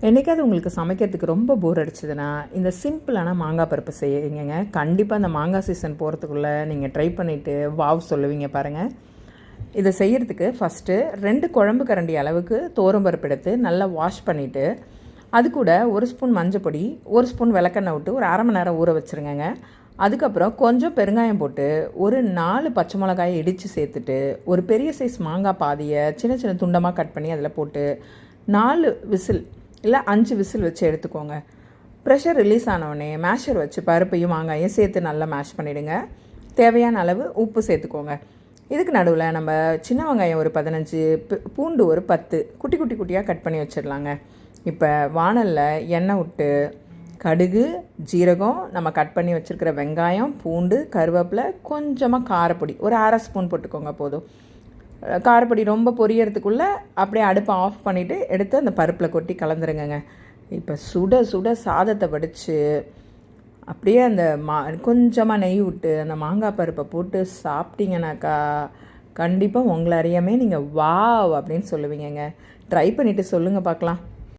என்றைக்காவது உங்களுக்கு சமைக்கிறதுக்கு ரொம்ப போர் அடிச்சதுன்னா இந்த சிம்பிளான மாங்காய் பருப்பு செய்யுங்க. கண்டிப்பாக அந்த மாங்காய் சீசன் போகிறதுக்குள்ளே நீங்கள் ட்ரை பண்ணிவிட்டு வாவ் சொல்லுவீங்க பாருங்கள். இதை செய்கிறதுக்கு ஃபஸ்ட்டு 2 குழம்பு கரண்டி அளவுக்கு பருப்பு எடுத்து நல்லா வாஷ் பண்ணிவிட்டு அது கூட 1 ஸ்பூன் மஞ்சள் பொடி, 1 ஸ்பூன் விளக்கெண்ணெய் விட்டு ஒரு அரை மணி நேரம் ஊற வச்சுருங்க. அதுக்கப்புறம் கொஞ்சம் பெருங்காயம் போட்டு ஒரு 4 பச்சை மிளகாயை இடித்து சேர்த்துட்டு ஒரு பெரிய சைஸ் மாங்காய் பாதியை சின்ன சின்ன துண்டமாக கட் பண்ணி அதில் போட்டு 4 விசில் இல்லை 5 விசில் வச்சு எடுத்துக்கோங்க. ப்ரெஷர் ரிலீஸ் ஆனவுடனே மேஷர் வச்சு பருப்பையும் மாங்காயும் சேர்த்து நல்லா மேஷ் பண்ணிவிடுங்க. தேவையான அளவு உப்பு சேர்த்துக்கோங்க. இதுக்கு நடுவில் நம்ம சின்ன வெங்காயம் ஒரு 15, பூண்டு ஒரு 10 குட்டி குட்டி குட்டியாக கட் பண்ணி வச்சிடலாங்க. இப்போ வாணலில் எண்ணெய் விட்டு கடுகு, ஜீரகம், நம்ம கட் பண்ணி வச்சுருக்கிற வெங்காயம், பூண்டு, கருவேப்பிலை, கொஞ்சமாக காரப்பொடி ஒரு அரை ஸ்பூன் போட்டுக்கோங்க போதும். காரப்பொடி ரொம்ப பொரியறதுக்குள்ளே அப்படியே அடுப்பை ஆஃப் பண்ணிவிட்டு எடுத்து அந்த பருப்பில் கொட்டி கலந்துருங்க. இப்போ சுட சுட சாதத்தை வடித்து அப்படியே அந்த கொஞ்சமாக நெய் விட்டு அந்த மாங்காய் பருப்பை போட்டு சாப்பிட்டீங்கன்னாக்கா கண்டிப்பாக உங்களை அறியாமே நீங்கள் வாவ் அப்படின்னு சொல்லுவீங்கங்க. ட்ரை பண்ணிவிட்டு சொல்லுங்கள் பார்க்கலாம்.